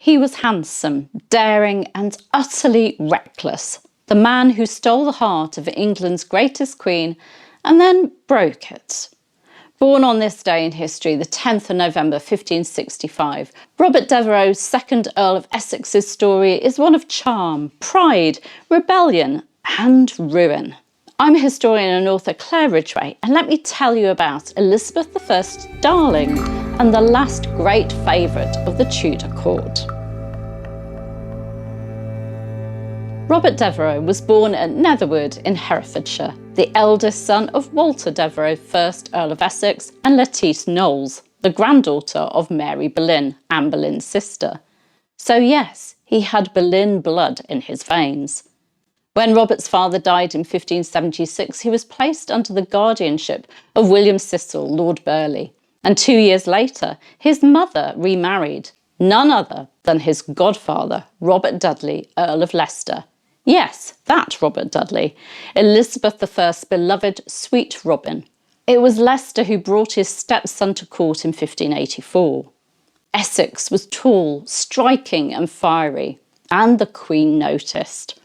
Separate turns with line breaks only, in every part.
He was handsome, daring and utterly reckless. The man who stole the heart of England's greatest queen and then broke it. Born on this day in history, the 10th of November 1565, Robert Devereux, 2nd Earl of Essex's story is one of charm, pride, rebellion and ruin. I'm historian and author Claire Ridgway, and let me tell you about Elizabeth I's darling and the last great favourite of the Tudor court. Robert Devereux was born at Netherwood in Herefordshire, the eldest son of Walter Devereux, 1st Earl of Essex, and Lettice Knowles, the granddaughter of Mary Boleyn, Anne Boleyn's sister. So yes, he had Boleyn blood in his veins. When Robert's father died in 1576, he was placed under the guardianship of William Cecil, Lord Burleigh, and 2 years later, his mother remarried, none other than his godfather, Robert Dudley, Earl of Leicester. Yes, that Robert Dudley, Elizabeth I's beloved sweet Robin. It was Leicester who brought his stepson to court in 1584. Essex was tall, striking and fiery, and the Queen noticed.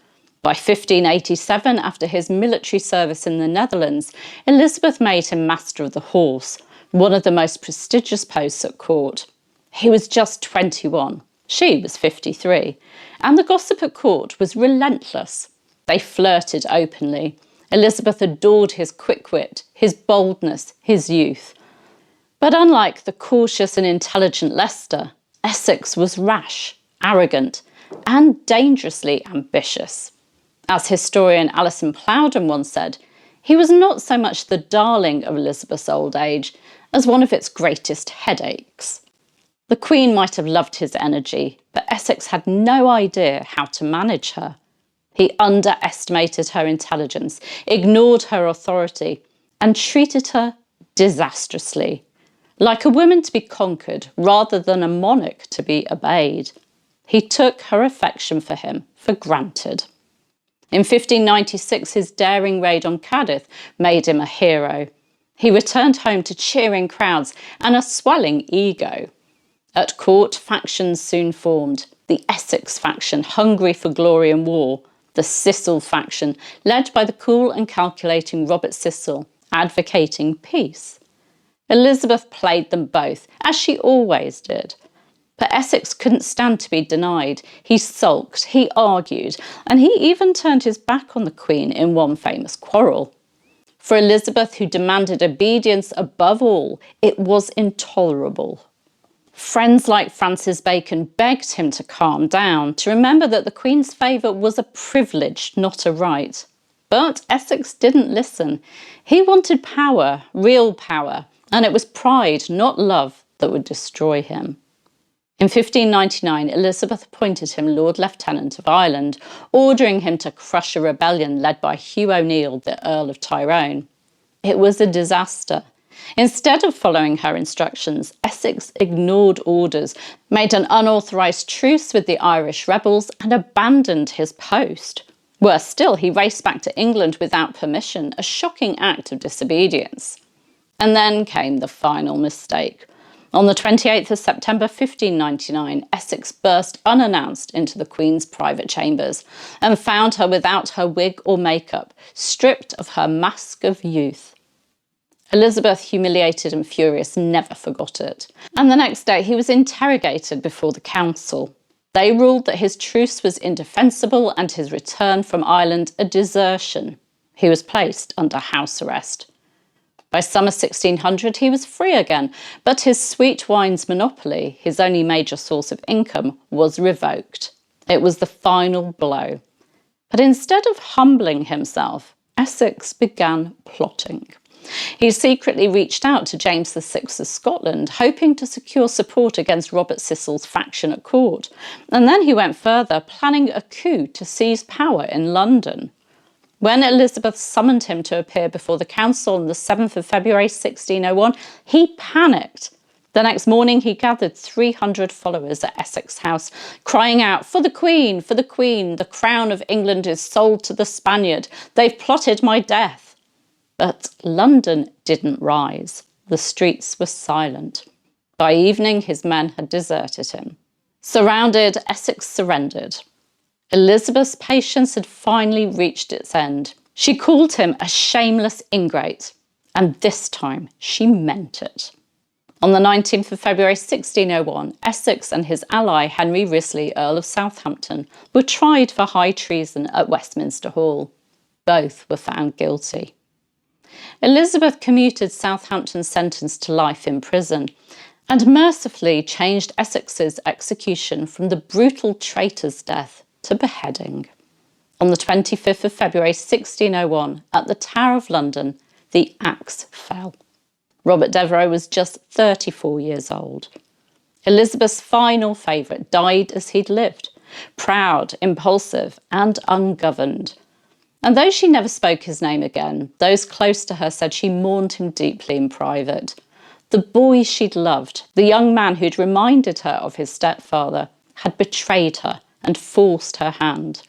By 1587, after his military service in the Netherlands, Elizabeth made him Master of the Horse, one of the most prestigious posts at court. He was just 21, she was 53, and the gossip at court was relentless. They flirted openly. Elizabeth adored his quick wit, his boldness, his youth. But unlike the cautious and intelligent Leicester, Essex was rash, arrogant, and dangerously ambitious. As historian Alison Plowden once said, he was not so much the darling of Elizabeth's old age as one of its greatest headaches. The Queen might have loved his energy, but Essex had no idea how to manage her. He underestimated her intelligence, ignored her authority, and treated her disastrously, like a woman to be conquered rather than a monarch to be obeyed. He took her affection for him for granted. In 1596, his daring raid on Cardiff made him a hero. He returned home to cheering crowds and a swelling ego. At court, factions soon formed. The Essex faction, hungry for glory and war. The Cecil faction, led by the cool and calculating Robert Cecil, advocating peace. Elizabeth played them both, as she always did. But Essex couldn't stand to be denied. He sulked, he argued, and he even turned his back on the Queen in one famous quarrel. For Elizabeth, who demanded obedience above all, it was intolerable. Friends like Francis Bacon begged him to calm down, to remember that the Queen's favour was a privilege, not a right. But Essex didn't listen. He wanted power, real power, and it was pride, not love, that would destroy him. In 1599, Elizabeth appointed him Lord Lieutenant of Ireland, ordering him to crush a rebellion led by Hugh O'Neill, the Earl of Tyrone. It was a disaster. Instead of following her instructions, Essex ignored orders, made an unauthorised truce with the Irish rebels and abandoned his post. Worse still, he raced back to England without permission, a shocking act of disobedience. And then came the final mistake. On the 28th of September 1599, Essex burst unannounced into the Queen's private chambers and found her without her wig or makeup, stripped of her mask of youth. Elizabeth, humiliated and furious, never forgot it. And the next day he was interrogated before the council. They ruled that his truce was indefensible and his return from Ireland a desertion. He was placed under house arrest. By summer 1600 he was free again, but his sweet wines monopoly, his only major source of income, was revoked. It was the final blow. But instead of humbling himself, Essex began plotting. He secretly reached out to James VI of Scotland, hoping to secure support against Robert Cecil's faction at court. And then he went further, planning a coup to seize power in London. When Elizabeth summoned him to appear before the council on the 7th of February 1601, he panicked. The next morning he gathered 300 followers at Essex House, crying out, "For the Queen, for the Queen, the crown of England is sold to the Spaniard. They've plotted my death." But London didn't rise. The streets were silent. By evening his men had deserted him. Surrounded, Essex surrendered. Elizabeth's patience had finally reached its end. She called him a shameless ingrate, and this time she meant it. On the 19th of February 1601, Essex and his ally Henry Wriothesley, Earl of Southampton, were tried for high treason at Westminster Hall. Both were found guilty. Elizabeth commuted Southampton's sentence to life in prison and mercifully changed Essex's execution from the brutal traitor's death to beheading. On the 25th of February 1601, at the Tower of London, the axe fell. Robert Devereux was just 34 years old. Elizabeth's final favourite died as he'd lived, proud, impulsive and ungoverned. And though she never spoke his name again, those close to her said she mourned him deeply in private. The boy she'd loved, the young man who'd reminded her of his stepfather, had betrayed her and forced her hand.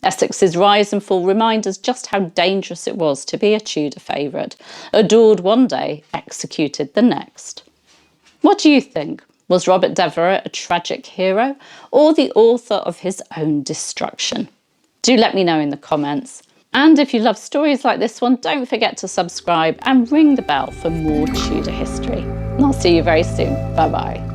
Essex's rise and fall remind us just how dangerous it was to be a Tudor favourite, adored one day, executed the next. What do you think? Was Robert Devereux a tragic hero or the author of his own destruction? Do let me know in the comments. And if you love stories like this one, don't forget to subscribe and ring the bell for more Tudor history. And I'll see you very soon. Bye bye.